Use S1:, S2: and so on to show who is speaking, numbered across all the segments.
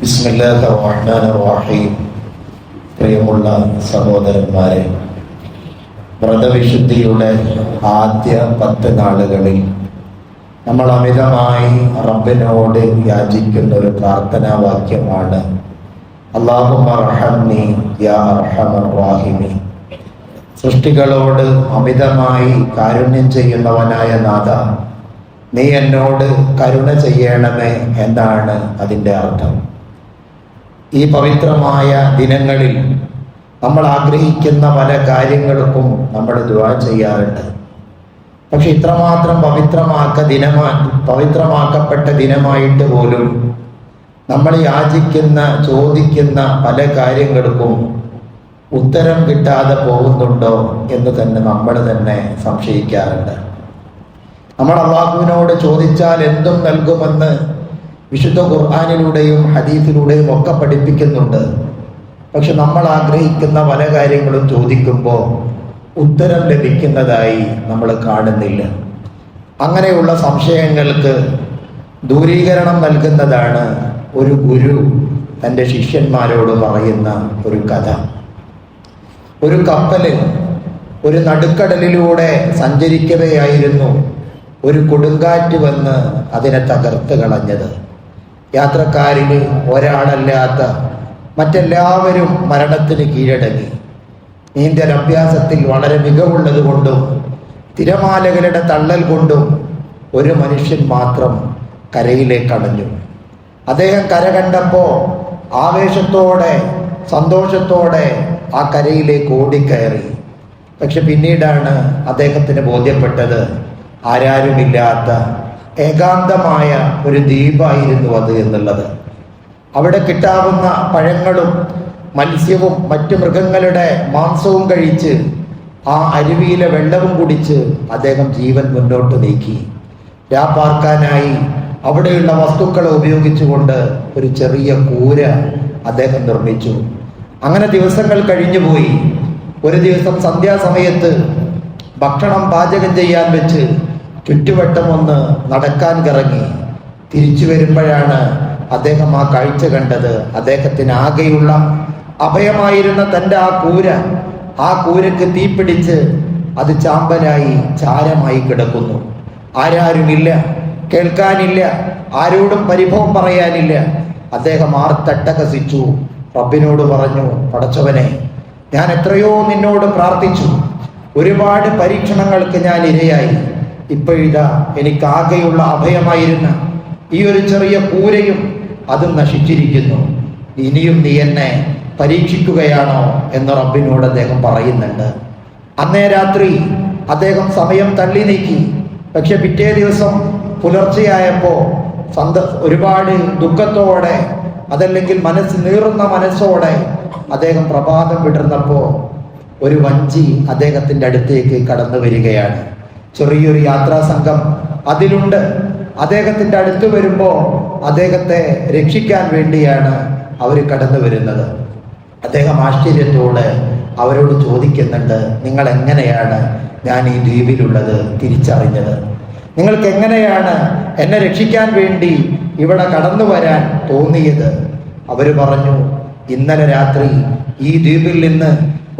S1: ബിസ്മില്ലാഹിർ റഹ്മാനിർ റഹീം. പ്രിയമുള്ള സഹോദരന്മാരെ, വ്രതവിശുദ്ധിയുടെ ആദ്യ 10 നാളുകളിൽ നമ്മൾ അമിതമായി റബ്ബിനോട് യാചിക്കുന്ന ഒരു പ്രാർത്ഥനാ വാക്യമാണ് അല്ലാഹുമ്മ റഹംനി യാ അർഹമർ റഹീമീൻ. സൃഷ്ടികളോട് അമിതമായി കാരുണ്യം ചെയ്യുന്നവനായ നാഥ, നീ എന്നോട് കരുണ ചെയ്യണമേ എന്നാണ് അതിൻ്റെ അർത്ഥം. ഈ പവിത്രമായ ദിനങ്ങളിൽ നമ്മൾ ആഗ്രഹിക്കുന്ന പല കാര്യങ്ങൾക്കും നമ്മൾ ദുആ ചെയ്യാറുണ്ട്. പക്ഷെ ഇത്രമാത്രം പവിത്രമാക്കപ്പെട്ട ദിനമായിട്ട് പോലും നമ്മൾ യാചിക്കുന്ന ചോദിക്കുന്ന പല കാര്യങ്ങൾക്കും ഉത്തരം കിട്ടാതെ പോകുന്നുണ്ടോ എന്ന് തന്നെ നമ്മൾ തന്നെ സംശയിക്കാറുണ്ട്. നമ്മൾ അല്ലാഹുവിനോട് ചോദിച്ചാൽ എന്തും നൽകുമെന്ന് വിശുദ്ധ ഖുർആനിലൂടെയും ഹദീസിലൂടെയും ഒക്കെ പഠിപ്പിക്കുന്നുണ്ട്. പക്ഷെ നമ്മൾ ആഗ്രഹിക്കുന്ന പല കാര്യങ്ങളും ചോദിക്കുമ്പോൾ ഉത്തരം ലഭിക്കുന്നതായി നമ്മൾ കാണുന്നില്ല. അങ്ങനെയുള്ള സംശയങ്ങൾക്ക് ദൂരീകരണം നൽകുന്നതാണ് ഒരു ഗുരു തൻ്റെ ശിഷ്യന്മാരോട് പറയുന്ന ഒരു കഥ. ഒരു കപ്പല് ഒരു നടുക്കടലിലൂടെ സഞ്ചരിക്കവെയായിരുന്നു ഒരു കൊടുങ്കാറ്റ് വന്ന് അതിനെ തകർത്ത് കളഞ്ഞത്. യാത്രക്കാരിൽ ഒരാളല്ലാത്ത മറ്റെല്ലാവരും മരണത്തിന് കീഴടങ്ങി. നീന്തൽ അഭ്യാസത്തിൽ വളരെ മികവുള്ളത് കൊണ്ടും തിരമാലകളുടെ തള്ളൽ കൊണ്ടും ഒരു മനുഷ്യൻ മാത്രം കരയിലേക്ക് അടഞ്ഞു. അദ്ദേഹം കര കണ്ടപ്പോൾ ആവേശത്തോടെ സന്തോഷത്തോടെ ആ കരയിലേക്ക് ഓടിക്കയറി. പക്ഷെ പിന്നീടാണ് അദ്ദേഹത്തിന് ബോധ്യപ്പെട്ടത് ആരാരുമില്ലാത്ത ഏകാന്തമായ ഒരു ദ്വീപായിരുന്നു അത് എന്നുള്ളത്. അവിടെ കിട്ടാവുന്ന പഴങ്ങളും മത്സ്യവും മറ്റു മൃഗങ്ങളുടെ മാംസവും കഴിച്ച് ആ അരുവിയിലെ വെള്ളവും കുടിച്ച് അദ്ദേഹം ജീവൻ മുന്നോട്ട് നീക്കി. രാപ്പാർക്കാനായി അവിടെയുള്ള വസ്തുക്കളെ ഉപയോഗിച്ചുകൊണ്ട് ഒരു ചെറിയ കൂര അദ്ദേഹം നിർമ്മിച്ചു. അങ്ങനെ ദിവസങ്ങൾ കഴിഞ്ഞുപോയി. ഒരു ദിവസം സന്ധ്യാസമയത്ത് ഭക്ഷണം പാചകം ചെയ്യാൻ വെച്ച് ചുറ്റുവട്ടം ഒന്ന് നടക്കാൻ ഇറങ്ങി. തിരിച്ചു വരുമ്പോഴാണ് അദ്ദേഹം ആ കാഴ്ച കണ്ടത്. അദ്ദേഹത്തിന് ആകെയുള്ള അഭയമായിരുന്ന തൻ്റെ ആ കൂരക്ക് തീപിടിച്ച് അത് ചാമ്പലായി ചാരമായി കിടക്കുന്നു. ആരാരുമില്ല, കേൾക്കാനില്ല, ആരോടും പരിഭവം പറയാനില്ല. അദ്ദേഹം ആർത്തട്ടഹസിച്ചു. റബ്ബിനോട് പറഞ്ഞു, പടച്ചവനെ, ഞാൻ എത്രയോ നിന്നോട് പ്രാർത്ഥിച്ചു, ഒരുപാട് പരീക്ഷണങ്ങൾക്ക് ഞാൻ ഇരയായി. ഇപ്പോഴിതാ എനിക്കാകെയുള്ള അഭയമായിരുന്ന ഈ ഒരു ചെറിയ കൂരയും അതും നശിച്ചിരിക്കുന്നു. ഇനിയും നീ എന്നെ പരീക്ഷിക്കുകയാണോ എന്ന് റബ്ബിനോട് അദ്ദേഹം പറയുന്നുണ്ട്. അന്നേ രാത്രി അദ്ദേഹം സമയം തള്ളി നീക്കി. പക്ഷെ പിറ്റേ ദിവസം പുലർച്ചെയായപ്പോൾ ഒരുപാട് ദുഃഖത്തോടെ, അതല്ലെങ്കിൽ നീറുന്ന മനസ്സോടെ അദ്ദേഹം പ്രഭാതം വിടർന്നപ്പോൾ ഒരു വഞ്ചി അദ്ദേഹത്തിൻ്റെ അടുത്തേക്ക് കടന്നു വരികയാണ്. ചെറിയൊരു യാത്രാ സംഘം അതിലുണ്ട്. അദ്ദേഹത്തിൻ്റെ അടുത്ത് വരുമ്പോൾ അദ്ദേഹത്തെ രക്ഷിക്കാൻ വേണ്ടിയാണ് അവർ കടന്നു വരുന്നത്. അദ്ദേഹം ആശ്ചര്യത്തോടെ അവരോട് ചോദിക്കുന്നുണ്ട്, നിങ്ങൾ എങ്ങനെയാണ് ഞാൻ ഈ ദ്വീപിലുള്ളത് തിരിച്ചറിഞ്ഞത്? നിങ്ങൾക്ക് എങ്ങനെയാണ് എന്നെ രക്ഷിക്കാൻ വേണ്ടി ഇവിടെ കടന്നു വരാൻ തോന്നിയത്? അവർ പറഞ്ഞു, ഇന്നലെ രാത്രി ഈ ദ്വീപിൽ നിന്ന്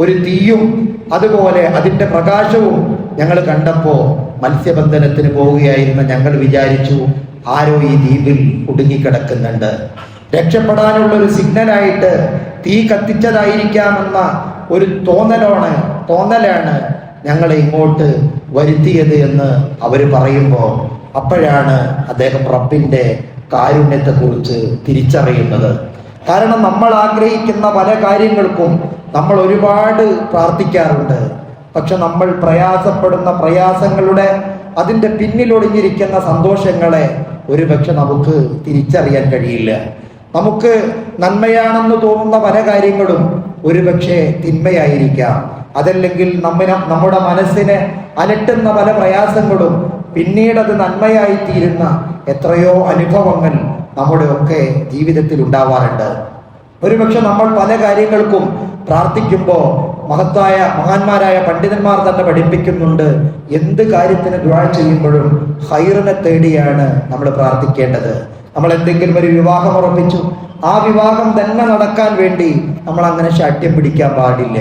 S1: ഒരു തീയും അതുപോലെ അതിൻ്റെ പ്രകാശവും ഞങ്ങൾ കണ്ടപ്പോൾ മത്സ്യബന്ധനത്തിന് പോവുകയായിരുന്ന ഞങ്ങൾ വിചാരിച്ചു ആരോ ഈ ദ്വീപിൽ കുടുങ്ങിക്കിടക്കുന്നുണ്ട്. രക്ഷപ്പെടാനുള്ള ഒരു സിഗ്നലായിട്ട് തീ കത്തിച്ചതായിരിക്കാമെന്ന ഒരു തോന്നലാണ് ഞങ്ങളെ ഇങ്ങോട്ട് വരുത്തിയത് എന്ന് അവർ പറയുമ്പോൾ അപ്പോഴാണ് അദ്ദേഹം റബ്ബിൻ്റെ കാരുണ്യത്തെക്കുറിച്ച് തിരിച്ചറിയുന്നത്. കാരണം നമ്മൾ ആഗ്രഹിക്കുന്ന പല കാര്യങ്ങൾക്കും നമ്മൾ ഒരുപാട് പ്രാർത്ഥിക്കാറുണ്ട്. പക്ഷെ നമ്മൾ പ്രയാസപ്പെടുന്ന പ്രയാസങ്ങളുടെ അതിൻ്റെ പിന്നിലൊളിഞ്ഞിരിക്കുന്ന സന്തോഷങ്ങളെ ഒരുപക്ഷെ നമുക്ക് തിരിച്ചറിയാൻ കഴിയില്ല. നമുക്ക് നന്മയാണെന്ന് തോന്നുന്ന പല കാര്യങ്ങളും ഒരുപക്ഷെ തിന്മയായിരിക്കാം. അതല്ലെങ്കിൽ നമ്മുടെ മനസ്സിനെ അലട്ടുന്ന പല പ്രയാസങ്ങളും പിന്നീട് അത് നന്മയായി തീരുന്ന എത്രയോ അനുഭവങ്ങൾ നമ്മുടെ ഒക്കെ ജീവിതത്തിൽ ഉണ്ടാവാറുണ്ട്. ഒരുപക്ഷെ നമ്മൾ പല കാര്യങ്ങൾക്കും പ്രാർത്ഥിക്കുമ്പോൾ മഹാന്മാരായ പണ്ഡിതന്മാർ തന്നെ പഠിപ്പിക്കുന്നുണ്ട്, എന്ത് കാര്യത്തിന് ദുആ ചെയ്യുമ്പോഴും ഖൈറിനെ തേടിയാണ് നമ്മൾ പ്രാർത്ഥിക്കേണ്ടത്. നമ്മൾ എന്തെങ്കിലും ഒരു വിവാഹം ഉറപ്പിച്ചു, ആ വിവാഹം തന്നെ നടക്കാൻ വേണ്ടി നമ്മൾ അങ്ങനെ ശാഠ്യം പിടിക്കാൻ പാടില്ല.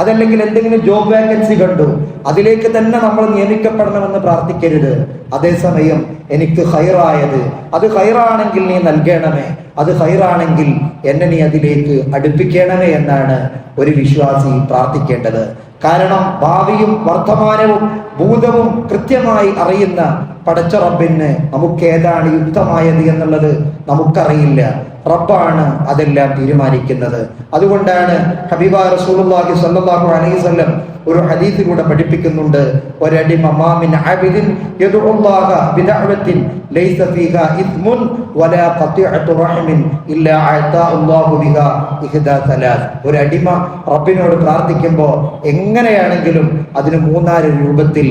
S1: അതല്ലെങ്കിൽ എന്തെങ്കിലും ജോബ് വാക്കൻസി കണ്ടു, അതിലേക്ക് തന്നെ നമ്മൾ നിയമിക്കപ്പെടണമെന്ന് പ്രാർത്ഥിക്കരുത്. അതേസമയം എനിക്ക് ഹൈറായത്, അത് ഹൈറാണെങ്കിൽ നീ നൽകണമേ, അത് ഹൈറാണെങ്കിൽ എന്നെ നീ അതിലേക്ക് അടുപ്പിക്കണമേ എന്നാണ് ഒരു വിശ്വാസി പ്രാർത്ഥിക്കേണ്ടത്. കാരണം ഭാവിയും വർത്തമാനവും ഭൂതവും കൃത്യമായി അറിയുന്ന പടച്ച റബ്ബിന് നമുക്ക് ഏതാണ് യുക്തമായത് എന്നുള്ളത് നമുക്കറിയില്ല. റബ്ബാണ് അതെല്ലാം തീരുമാനിക്കുന്നത്. അതുകൊണ്ടാണ് ഹബീബായ റസൂലുള്ളാഹി സ്വല്ലല്ലാഹു അലൈഹി വസല്ലം ഒരു ഹദീസിലൂടെ പഠിപ്പിക്കുന്നുണ്ട്, ഒരടിമ മാമിൻ അബിദിൻ യദുഉല്ലാഹ ബിദഅവത്തിൻ ലൈസ ഫീഹാ ഇസ്മുൻ വലാ ഖതിഅതു റഹ്മിൻ ഇല്ലാ അഅതാഹു ബിഹാ ഇഹ്ദാ സലാസ്. ഒരു അടിമ റബ്ബിനോട് പ്രാർത്ഥിക്കുമ്പോൾ എങ്ങനെയാണെങ്കിലും അതിന് മൂന്നാല് രൂപത്തിൽ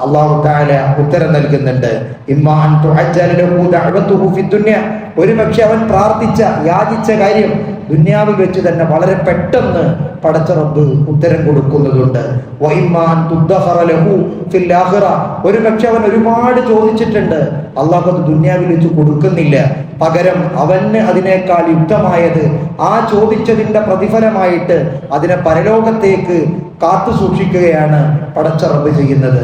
S1: അല്ലാഹു തആല ഉത്തരം നൽകുന്നുണ്ട്. ഇമ്മാ അൻ തുഅജ്ജല ലഹു ദഅവതുഹു ഫിദ്ദുനിയ, ഒരുപക്ഷെ അവൻ പ്രാർത്ഥിച്ച യാചിച്ച കാര്യം ദുനിയാവിൽ വെച്ച് തന്നെ വളരെ പെട്ടെന്ന് പടച്ച റബ്ബ് ഉത്തരം കൊടുക്കുന്നതുണ്ട്. വഇമ്മാ അൻ തുദ്ദഖറ ലഹു ഫിൽ ആഖിറ, ഒരുപക്ഷെ അവൻ ഒരുപാട് ചോദിച്ചിട്ടുണ്ട്, അല്ലാഹു അത് ദുനിയാവിൽ വെച്ച് കൊടുക്കുന്നില്ല, പകരം അവന് അതിനേക്കാൾ യുക്തമായത് ആ ചോദിച്ചതിന്റെ പ്രതിഫലമായിട്ട് അതിനെ പരലോകത്തേക്ക് കാത്തു സൂക്ഷിക്കുകയാണ് പടച്ച റബ്ബ് ചെയ്യുന്നത്.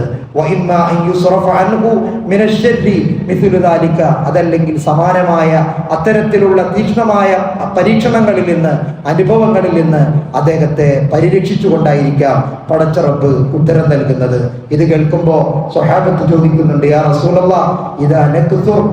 S1: അതല്ലെങ്കിൽ സമാനമായ അത്തരത്തിലുള്ള തീക്ഷ്ണമായ പരീക്ഷണങ്ങളിൽ നിന്ന്, അനുഭവങ്ങളിൽ നിന്ന് അദ്ദേഹത്തെ പരിരക്ഷിച്ചുകൊണ്ടായിരിക്കാം പടച്ച റബ്ബ് ഉത്തരം നൽകുന്നത്. ഇത് കേൾക്കുമ്പോ സ്വഹാബത്ത് ചോദിക്കുന്നുണ്ട്, യാ റസൂലല്ലാഹ് ഇദാ നക്സുർ,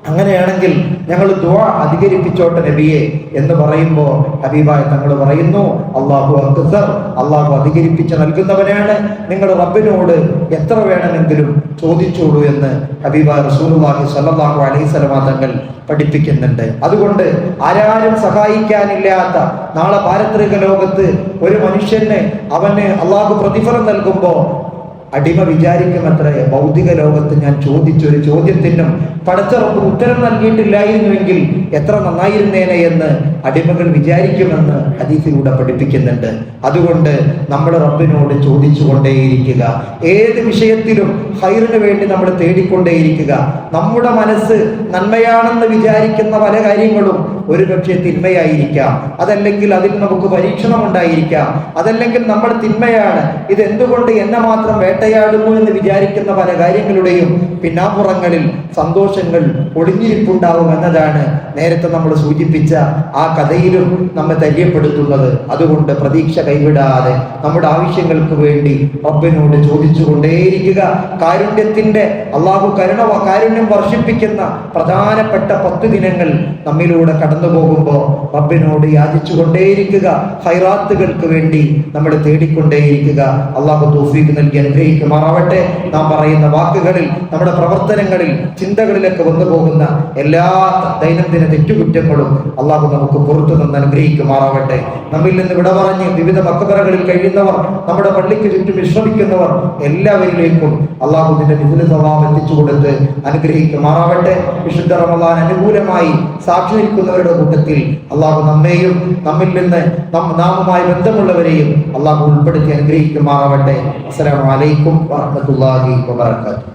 S1: അങ്ങനെയാണെങ്കിൽ ഞങ്ങൾ ദുആ അധികരിപ്പിച്ചോട്ടെ നബിയെ എന്ന് പറയുമ്പോൾ ഹബീബായ തങ്ങൾ പറയുന്നു, അല്ലാഹു അക്ബർ, അല്ലാഹു അധികരിപ്പിച്ച് നൽകുന്നവനാണ്, നിങ്ങൾ റബ്ബിനോട് എത്ര വേണമെങ്കിലും ചോദിച്ചോളൂ എന്ന് ഹബീബായ റസൂലുള്ളാഹി സ്വല്ലല്ലാഹു അലൈഹി വസല്ലം തങ്ങൾ പഠിപ്പിക്കുന്നുണ്ട്. അതുകൊണ്ട് ആരാരും സഹായിക്കാനില്ലാത്ത നാളെ പാരത്രിക ലോകത്ത് ഒരു മനുഷ്യന് അവന് അല്ലാഹു പ്രതിഫലം നൽകുമ്പോൾ അടിമ വിചാരിക്കുമത്രേ, ഭൗതിക ലോകത്ത് ഞാൻ ചോദിച്ചൊരു ചോദ്യത്തിനും പടച്ച റബ്ബ് ഉത്തരം നൽകിയിട്ടില്ലായിരുന്നുവെങ്കിൽ എത്ര നന്നായിരുന്നേനെ എന്ന് അടിമകൾ വിചാരിക്കുമെന്ന് ഹദീസിലൂടെ പഠിപ്പിക്കുന്നുണ്ട്. അതുകൊണ്ട് നമ്മൾ റബ്ബിനോട് ചോദിച്ചു കൊണ്ടേയിരിക്കുക. ഏത് വിഷയത്തിലും ഖൈറിന് വേണ്ടി നമ്മൾ തേടിക്കൊണ്ടേയിരിക്കുക. നമ്മുടെ മനസ്സ് നന്മയാണെന്ന് വിചാരിക്കുന്ന പല കാര്യങ്ങളും ഒരുപക്ഷെ തിന്മയായിരിക്കാം, അതല്ലെങ്കിൽ അതിൽ നമുക്ക് പരീക്ഷണം ഉണ്ടായിരിക്കാം, അതല്ലെങ്കിൽ നമ്മൾ തിന്മയാണ്, ഇതെന്തുകൊണ്ട് എന്നെ മാത്രം വേട്ടയാടുന്നു എന്ന് വിചാരിക്കുന്ന പല കാര്യങ്ങളുടെയും പിന്നാമ്പുറങ്ങളിൽ സന്തോഷങ്ങൾ ഒളിഞ്ഞിരിപ്പുണ്ടാവും എന്നതാണ് നേരത്തെ നമ്മൾ സൂചിപ്പിച്ച ആ കഥയിലും നമ്മെ ധൈര്യപ്പെടുത്തുന്നത്. അതുകൊണ്ട് പ്രതീക്ഷ കൈവിടാതെ നമ്മുടെ ആവശ്യങ്ങൾക്ക് വേണ്ടി റബ്ബിനോട് ചോദിച്ചു കൊണ്ടേയിരിക്കുക. കാരുണ്യത്തിന്റെ അല്ലാഹു കാരുണ്യം വർഷിപ്പിക്കുന്ന പ്രധാനപ്പെട്ട 10 ദിനങ്ങൾ നമ്മിലൂടെ കടന്നു പോകുമ്പോൾ റബ്ബിനോട് യാചിച്ചു കൊണ്ടേയിരിക്കുക. ഖൈറാത്തുകൾക്ക് വേണ്ടി നമ്മൾ തേടിക്കൊണ്ടേയിരിക്കുക. അല്ലാഹു തൗഫീഖ് നൽകി അനുഗ്രഹിക്കുമാറാവട്ടെ. നാം പറയുന്ന വാക്കുകളിൽ, നമ്മുടെ പ്രവർത്തനങ്ങളിൽ, ചിന്തകളിലൊക്കെ വന്നു പോകുന്ന എല്ലാ ദൈനംദിന തെറ്റുകുറ്റങ്ങളും അല്ലാഹു നമുക്ക് പുറത്തു നിന്ന് അനുഗ്രഹിക്കുമാറാവട്ടെ. നമ്മിൽ നിന്ന് വിട പറഞ്ഞ് വിവിധ മക്ബറകളിൽ കഴിയുന്നവർ, നമ്മുടെ പള്ളിക്ക് ചുറ്റും വിശ്രമിക്കുന്നവർ എല്ലാവരിലേക്കും അല്ലാഹുവിന്റെ മിഥുന സ്വഭാവം എത്തിച്ചു കൊടുത്ത് അനുഗ്രഹിക്കുമാറാവട്ടെ. വിശുദ്ധ റമളാൻ അനുകൂലമായി സാക്ഷി നിൽക്കുന്നവരുടെ കൂട്ടത്തിൽ അല്ലാഹു നമ്മെയും നമ്മിൽ നിന്ന് നാമുമായി ബന്ധമുള്ളവരെയും അല്ലാഹു ഉൾപ്പെടുത്തി അനുഗ്രഹിക്കുമാറാവട്ടെ. അസ്സലാമു അലൈക്കും വറഹ്മത്തുള്ളാഹി വബറകാതുഹു.